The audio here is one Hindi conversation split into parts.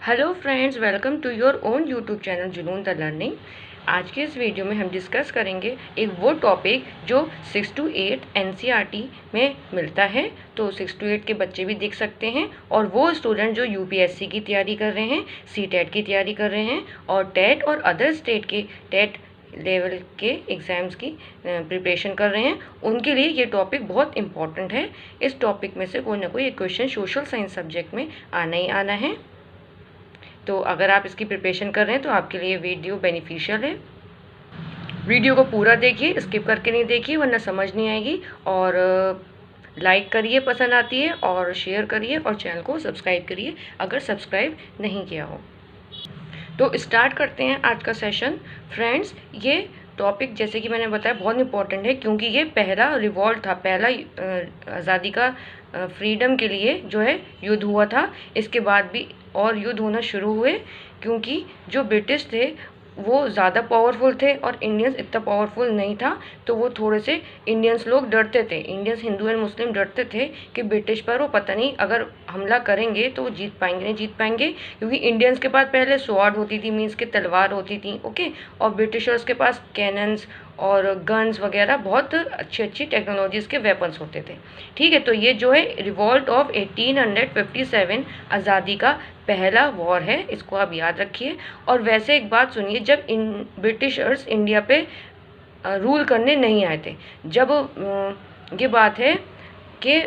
Hello friends, welcome to your own YouTube channel Junoon the learning. आज के इस वीडियो में हम डिस्कस करेंगे एक वो टॉपिक जो 6 to 8 एनसीईआरटी में मिलता है। तो 6 to 8 के बच्चे भी देख सकते हैं, और वो स्टूडेंट जो यूपीएससी की तैयारी कर रहे हैं, सीटेट की तैयारी कर रहे हैं, और टेट और अदर स्टेट के टेट लेवल के एग्ज़ाम्स की प्रिपरेशन कर रहे हैं, उनके लिए ये टॉपिक बहुत इम्पॉर्टेंट है। इस टॉपिक में से कोई ना कोई एक क्वेश्चन सोशल साइंस सब्जेक्ट में आना ही आना है। तो अगर आप इसकी प्रिपरेशन कर रहे हैं तो आपके लिए वीडियो बेनिफिशियल है। वीडियो को पूरा देखिए, स्किप करके नहीं देखिए, वरना समझ नहीं आएगी। और लाइक करिए पसंद आती है, और शेयर करिए, और चैनल को सब्सक्राइब करिए अगर सब्सक्राइब नहीं किया हो। तो स्टार्ट करते हैं आज का सेशन। फ्रेंड्स, ये टॉपिक जैसे कि मैंने बताया बहुत इंपॉर्टेंट है, क्योंकि ये पहला रिवॉल्ट था, पहला आज़ादी का फ्रीडम के लिए जो है युद्ध हुआ था। इसके बाद भी और युद्ध होना शुरू हुए, क्योंकि जो ब्रिटिश थे वो ज़्यादा पावरफुल थे और इंडियंस इतना पावरफुल नहीं था। तो वो थोड़े से इंडियंस लोग डरते थे, इंडियंस हिंदू एंड मुस्लिम डरते थे कि ब्रिटिश पर वो पता नहीं अगर हमला करेंगे तो वो जीत पाएंगे नहीं जीत पाएंगे, क्योंकि इंडियंस के पास पहले स्वॉर्ड होती थी, मीन्स के तलवार होती थी, ओके, और ब्रिटिशर्स के पास कैनन्स और गन्स वगैरह बहुत अच्छी अच्छी टेक्नोलॉजीज़ के वेपन्स होते थे। ठीक है, तो ये जो है रिवॉल्ट ऑफ 1857 आज़ादी का पहला वॉर है, इसको आप याद रखिए। और वैसे एक बात सुनिए, जब ब्रिटिशर्स इंडिया पे रूल करने नहीं आए थे, जब ये बात है कि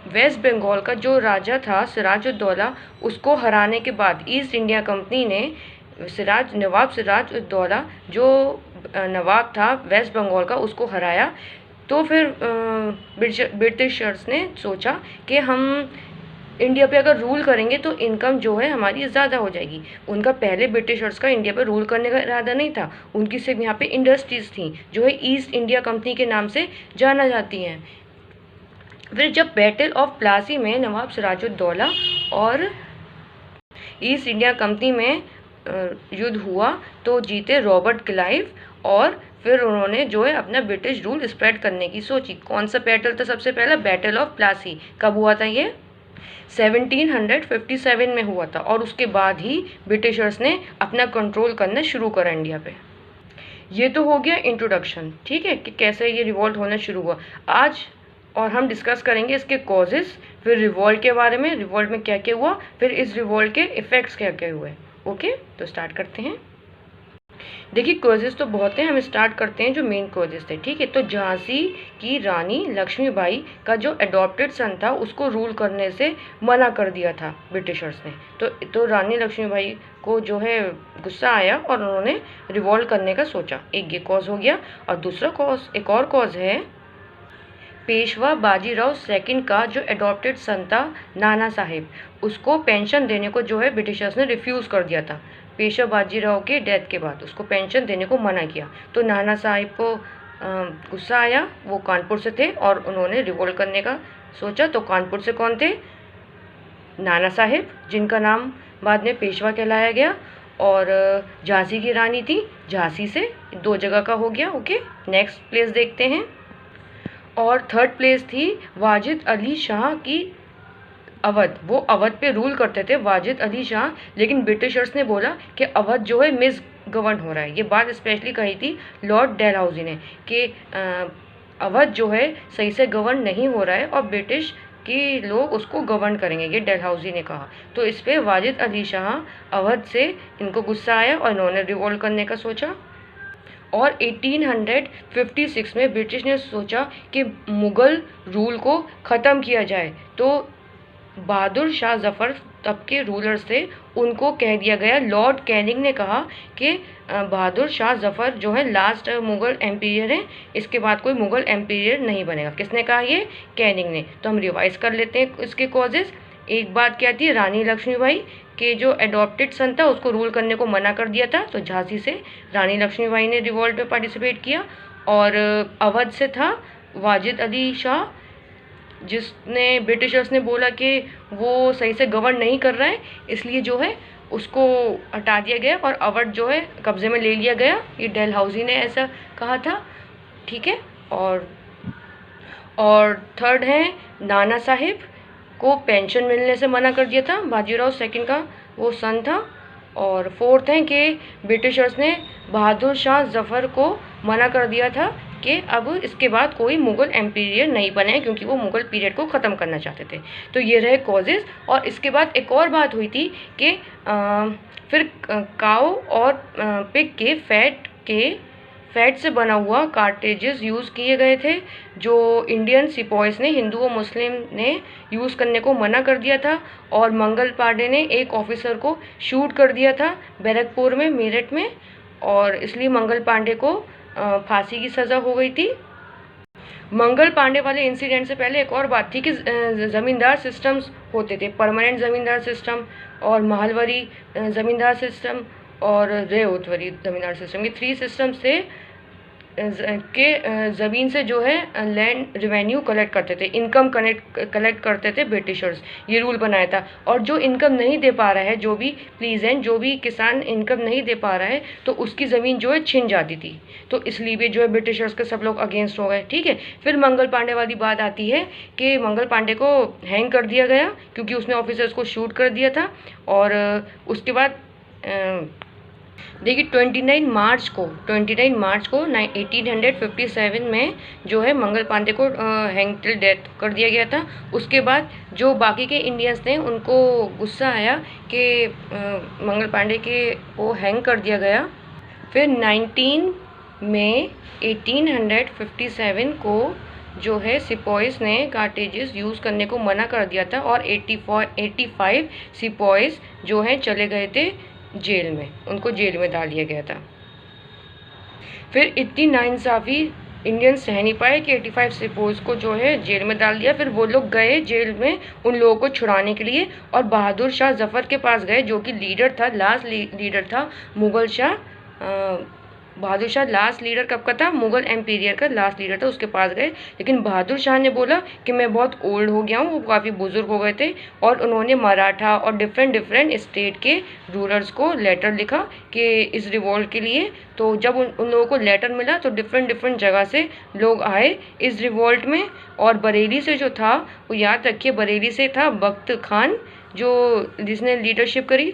वेस्ट बंगाल का जो राजा था सिराजुद्दौला, उसको हराने के बाद ईस्ट इंडिया कंपनी ने नवाब सिराजुद्दौला जो नवाब था वेस्ट बंगाल का, उसको हराया। तो फिर ब्रिटिशर्स ने सोचा कि हम इंडिया पे अगर रूल करेंगे तो इनकम जो है हमारी ज़्यादा हो जाएगी। उनका पहले ब्रिटिशर्स का इंडिया पे रूल करने का इरादा नहीं था, उनकी सिर्फ यहाँ पे इंडस्ट्रीज़ थी जो है ईस्ट इंडिया कंपनी के नाम से जाना जाती हैं। फिर जब बैटल ऑफ प्लासी में नवाब सिराजुद्दौला और ईस्ट इंडिया कंपनी में युद्ध हुआ तो जीते रॉबर्ट क्लाइव, और फिर उन्होंने जो है अपना ब्रिटिश रूल स्प्रेड करने की सोची। कौन सा बैटल था सबसे पहला? Battle of Plassey. कब हुआ था ये? 1757 में हुआ था, और उसके बाद ही ब्रिटिशर्स ने अपना कंट्रोल करना शुरू करा इंडिया पे। ये तो हो गया इंट्रोडक्शन, ठीक है, कि कैसे ये रिवॉल्ट होना शुरू हुआ आज। और हम डिस्कस करेंगे इसके कॉजेस, फिर रिवॉल्ट के बारे में, रिवॉल्ट में क्या क्या हुआ, फिर इस रिवॉल्ट के इफ़ेक्ट्स क्या क्या हुए। ओके, तो स्टार्ट करते हैं। देखिए, कॉजेस तो बहुत हैं, हम स्टार्ट करते हैं जो मेन कॉजेस थे। ठीक है, तो झांसी की रानी लक्ष्मीबाई का जो अडॉप्टेड सन था उसको रूल करने से मना कर दिया था ब्रिटिशर्स ने। तो रानी लक्ष्मीबाई को जो है गुस्सा आया और उन्होंने रिवॉल्ट करने का सोचा। एक ये कॉज हो गया। और दूसरा कॉज, एक और कॉज है, पेशवा बाजीराव सेकंड का जो अडॉप्टेड सन था नाना साहिब, उसको पेंशन देने को जो है ब्रिटिशर्स ने रिफ्यूज़ कर दिया था। पेशवा बाजीराव के डेथ के बाद उसको पेंशन देने को मना किया। तो नाना साहिब को गुस्सा आया, वो कानपुर से थे और उन्होंने रिवोल्ट करने का सोचा। तो कानपुर से कौन थे? नाना साहिब, जिनका नाम बाद में पेशवा कहलाया गया। और झांसी की रानी थी, झांसी से, दो जगह का हो गया। ओके, नेक्स्ट प्लेस देखते हैं। और थर्ड प्लेस थी वाजिद अली शाह की अवध। वो अवध पे रूल करते थे वाजिद अली शाह, लेकिन ब्रिटिशर्स ने बोला कि अवध जो है मिस गवर्न हो रहा है। ये बात स्पेशली कही थी लॉर्ड डेलहाउसी ने कि अवध जो है सही से गवर्न नहीं हो रहा है और ब्रिटिश कि लोग उसको गवर्न करेंगे, ये डेलहाउसी ने कहा। तो इस पर वाजिद अली शाह अवध से इनको गुस्सा आया और इन्होंने रिवोल्ट करने का सोचा। और 1856 में ब्रिटिश ने सोचा कि मुग़ल रूल को ख़त्म किया जाए। तो बहादुर शाह जफ़र तब के रूलर्स थे, उनको कह दिया गया, लॉर्ड कैनिंग ने कहा कि बहादुर शाह जफ़र जो है लास्ट मुग़ल एम्पीरियर हैं, इसके बाद कोई मुग़ल एम्पीरियर नहीं बनेगा। किसने कहा? ये कैनिंग ने। तो हम रिवाइज कर लेते हैं इसके कॉजेज़। एक बात क्या थी? रानी लक्ष्मीबाई के जो अडॉप्टेड सन था उसको रूल करने को मना कर दिया था, तो झांसी से रानी लक्ष्मीबाई ने रिवॉल्ट में पार्टिसिपेट किया। और अवध से था वाजिद अली शाह, जिसने ब्रिटिशर्स ने बोला कि वो सही से गवर्न नहीं कर रहा है, इसलिए जो है उसको हटा दिया गया और अवध जो है कब्जे में ले लिया गया। ये डेलहाउसी ने ऐसा कहा था, ठीक है। और थर्ड है नाना साहिब को पेंशन मिलने से मना कर दिया था बाजीराव सेकंड का वो सन था। और फोर्थ है कि ब्रिटिशर्स ने बहादुर शाह जफ़र को मना कर दिया था कि अब इसके बाद कोई मुग़ल एम्पायर नहीं बने, क्योंकि वो मुग़ल पीरियड को ख़त्म करना चाहते थे। तो ये रहे कॉजेज़। और इसके बाद एक और बात हुई थी कि फिर काऊ और पिग के फैट से बना हुआ कार्टेजेस यूज़ किए गए थे, जो इंडियन सिपॉइस ने, हिंदू और मुस्लिम ने यूज़ करने को मना कर दिया था। और मंगल पांडे ने एक ऑफिसर को शूट कर दिया था बैरकपुर में, मेरठ में, और इसलिए मंगल पांडे को फांसी की सज़ा हो गई थी। मंगल पांडे वाले इंसिडेंट से पहले एक और बात थी कि ज़मींदार सिस्टम्स होते थे, परमानेंट ज़मींदार सिस्टम और महलवारी ज़मींदार सिस्टम और रेओतवरी ज़मींदार सिस्टम, ये 3 सिस्टम्स थे के ज़मीन से जो है लैंड रेवेन्यू कलेक्ट करते थे, इनकम कलेक्ट करते थे ब्रिटिशर्स, ये रूल बनाया था। और जो इनकम नहीं दे पा रहा है, जो भी प्लीजेंट, जो भी किसान इनकम नहीं दे पा रहा है, तो उसकी ज़मीन जो है छिन जाती थी। तो इसलिए भी जो है ब्रिटिशर्स के सब लोग अगेंस्ट हो गए। ठीक है, फिर मंगल पांडे वाली बात आती है कि मंगल पांडे को हैंग कर दिया गया क्योंकि उसने ऑफिसर्स को शूट कर दिया था। और उसके बाद देखिए 29 मार्च को 1857 में जो है मंगल पांडे को हैंग टिल डेथ कर दिया गया था। उसके बाद जो बाकी के इंडियंस थे उनको गुस्सा आया कि मंगल पांडे को हैंग कर दिया गया। फिर 19 मई 1857 को जो है सिपॉइस ने कार्टेजेस यूज़ करने को मना कर दिया था और 85 सिपॉइस जो हैं चले गए थे जेल में, उनको जेल में डाल दिया गया था। फिर इतनी नाइंसाफ़ी इंडियन सह नहीं पाए कि 85 सिपॉइस को जो है जेल में डाल दिया। फिर वो लोग गए जेल में उन लोगों को छुड़ाने के लिए और बहादुर शाह जफ़र के पास गए, जो कि लीडर था, लास्ट लीडर था मुग़ल शाह। बहादुर शाह लास्ट लीडर कब का था? मुग़ल एम्पायर का लास्ट लीडर था, उसके पास गए। लेकिन बहादुर शाह ने बोला कि मैं बहुत ओल्ड हो गया हूँ, वो काफ़ी बुज़ुर्ग हो गए थे। और उन्होंने मराठा और डिफरेंट स्टेट के रूलर्स को लेटर लिखा कि इस रिवॉल्ट के लिए। तो जब उन लोगों को लेटर मिला तो डिफरेंट जगह से लोग आए इस रिवॉल्ट में। और बरेली से जो था, वो याद रखिए, बरेली से था बख्त खान, जिसने लीडरशिप करी।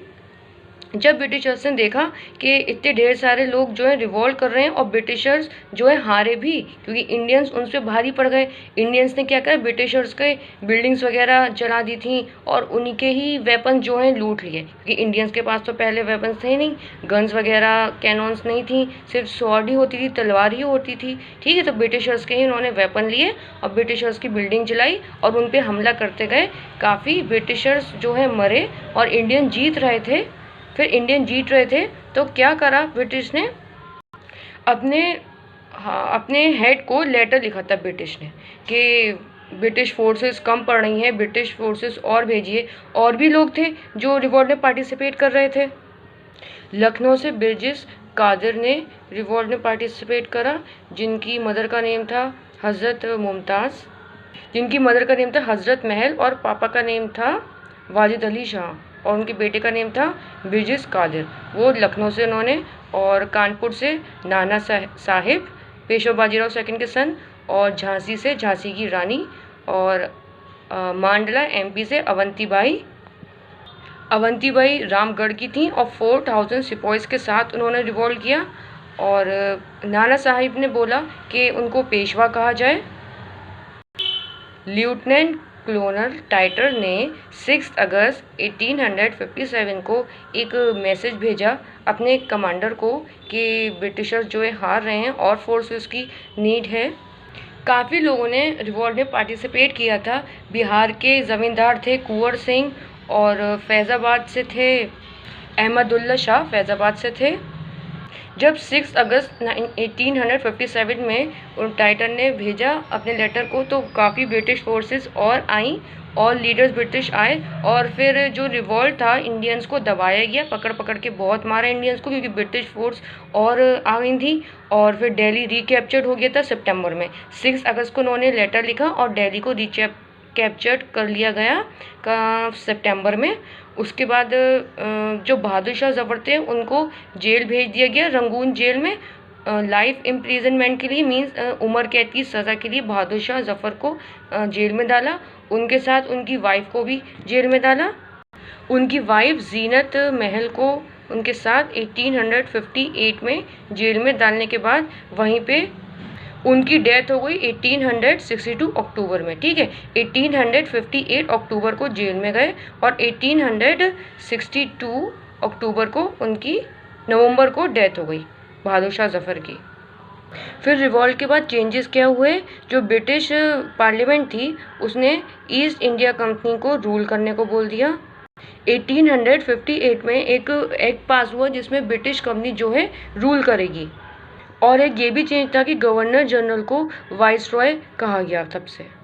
जब ब्रिटिशर्स ने देखा कि इतने ढेर सारे लोग जो है रिवॉल्ट कर रहे हैं और ब्रिटिशर्स जो है हारे भी, क्योंकि इंडियंस उन पर भारी पड़ गए। इंडियंस ने क्या करा, ब्रिटिशर्स के बिल्डिंग्स वगैरह जला दी थी और उन्हीं के ही वेपन जो हैं लूट लिए, क्योंकि इंडियंस के पास तो पहले वेपन्स थे नहीं, गन्स वगैरह कैनॉन्स नहीं थी, सिर्फ स्वॉर्ड ही होती थी, तलवार ही होती थी। ठीक है, तो ब्रिटिशर्स के ही उन्होंने वेपन लिए और ब्रिटिशर्स की बिल्डिंग जलाई और उन पर हमला करते गए। काफ़ी ब्रिटिशर्स जो है मरे और इंडियन जीत रहे थे। फिर इंडियन जीत रहे थे तो क्या करा ब्रिटिश ने, अपने हेड को लेटर लिखा था ब्रिटिश ने कि ब्रिटिश फोर्सेस कम पड़ रही हैं, ब्रिटिश फोर्सेस और भेजिए। और भी लोग थे जो रिवॉल्ट में पार्टिसिपेट कर रहे थे। लखनऊ से ब्रिजेश कादिर ने रिवॉल्ट में पार्टिसिपेट करा, जिनकी मदर का नेम था हज़रत मुमताज़, जिनकी मदर का नेम था हज़रत महल और पापा का नेम था वाजिद अली शाह और उनके बेटे का नेम था ब्रिजेश कादिर। वो लखनऊ से उन्होंने, और कानपुर से नाना साहिब, पेशवा बाजीराव सेकंड के सन, और झांसी से झांसी की रानी, और मांडला एमपी से अवंतीबाई रामगढ़ की थी और 4000 सिपॉइस के साथ उन्होंने रिवॉल्ट किया। और नाना साहिब ने बोला कि उनको पेशवा कहा जाए। लेफ्टिनेंट कर्नल टाइटर ने 6 अगस्त 1857 को एक मैसेज भेजा अपने कमांडर को कि ब्रिटिशर्स जो है हार रहे हैं और फोर्सेस की नीड है। काफ़ी लोगों ने रिवॉल्ट में पार्टिसिपेट किया था। बिहार के ज़मींदार थे कुंवर सिंह, और फैज़ाबाद से थे अहमदुल्ला शाह, फैज़ाबाद से थे। जब 6 अगस्त 1857 में टाइटन ने भेजा अपने लेटर को, तो काफ़ी ब्रिटिश फोर्सेस और आई और लीडर्स ब्रिटिश आए। और फिर जो रिवॉल्ट था, इंडियंस को दबाया गया, पकड़ के बहुत मारा इंडियंस को, क्योंकि ब्रिटिश फोर्स और आ गई थी। और फिर दिल्ली रिकैप्चर्ड हो गया था सितंबर में। 6 अगस्त को उन्होंने लेटर लिखा और दिल्ली को कैप्चर कर लिया गया सितंबर में। उसके बाद जो बहादुर शाह जफ़र थे उनको जेल भेज दिया गया, रंगून जेल में, लाइफ इम्प्रिजनमेंट के लिए, मीन्स उम्र कैद की सज़ा के लिए बहादुर शाह जफ़र को जेल में डाला। उनके साथ उनकी वाइफ को भी जेल में डाला। उनकी वाइफ जीनत महल को उनके साथ 1858 में जेल में डालने के बाद वहीं पे उनकी डेथ हो गई 1862 अक्टूबर में। ठीक है, 1858 अक्टूबर को जेल में गए और 1862 अक्टूबर को उनकी नवंबर को डेथ हो गई बहादुर शाह जफ़र की। फिर रिवॉल्ट के बाद चेंजेस क्या हुए, जो ब्रिटिश पार्लियामेंट थी उसने ईस्ट इंडिया कंपनी को रूल करने को बोल दिया। 1858 में एक एक्ट पास हुआ जिसमें ब्रिटिश कंपनी जो है रूल करेगी, और एक ये भी चेंज था कि गवर्नर जनरल को वाइसरॉय कहा गया सबसे।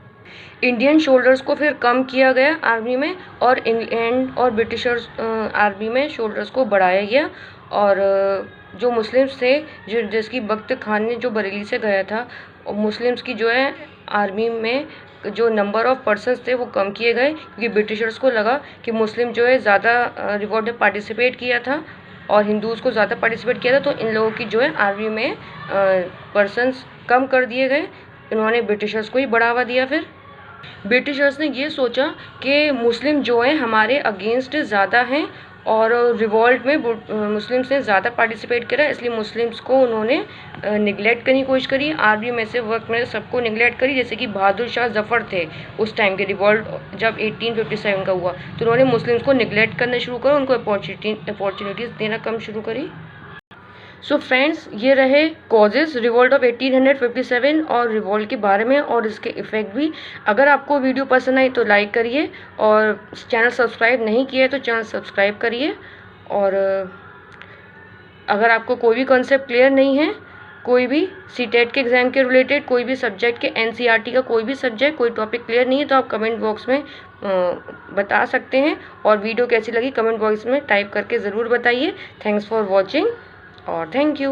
इंडियन शोल्डर्स को फिर कम किया गया आर्मी में, और इंग्लैंड और ब्रिटिशर्स आर्मी में शोल्डर्स को बढ़ाया गया। और जो मुस्लिम्स थे, जो जिसकी बख्त खान ने जो बरेली से गया था, मुस्लिम्स की जो है आर्मी में जो नंबर ऑफ पर्सन्स थे वो कम किए गए, क्योंकि ब्रिटिशर्स को लगा कि मुस्लिम जो है ज़्यादा रिवॉल्ट में पार्टिसिपेट किया था और हिंदूज़ को ज़्यादा पार्टिसिपेट किया था, तो इन लोगों की जो है आर्मी में पर्सन्स कम कर दिए गए। इन्होंने ब्रिटिशर्स को ही बढ़ावा दिया। फिर ब्रिटिशर्स ने ये सोचा कि मुस्लिम जो हैं हमारे अगेंस्ट ज़्यादा हैं और रिवॉल्ट में मुस्लिम्स ने ज़्यादा पार्टिसिपेट करा, इसलिए मुस्लिम्स को उन्होंने निगलेक्ट करने की कोशिश करी। आर्मी में से वर्क में सबको निगलेक्ट करी, जैसे कि बहादुर शाह जफ़र थे उस टाइम के, रिवॉल्ट जब 1857 का हुआ तो उन्होंने मुस्लिम्स को निगलेक्ट करना शुरू करा, उनको अपॉर्चुनिटीज़ देना कम शुरू करी। सो फ्रेंड्स, ये रहे कॉजेज़ रिवॉल्ट ऑफ 1857 और रिवॉल्ट के बारे में और इसके इफ़ेक्ट भी। अगर आपको वीडियो पसंद आई तो लाइक करिए, और चैनल सब्सक्राइब नहीं किया है तो चैनल सब्सक्राइब करिए। और अगर आपको कोई भी कॉन्सेप्ट क्लियर नहीं है, कोई भी सीटेट के एग्ज़ाम के रिलेटेड, कोई भी सब्जेक्ट के एनसीईआरटी का कोई भी सब्जेक्ट, कोई टॉपिक क्लियर नहीं है, तो आप कमेंट बॉक्स में बता सकते हैं। और वीडियो कैसी लगी कमेंट बॉक्स में टाइप करके ज़रूर बताइए। थैंक्स फॉर वॉचिंग और थैंक यू।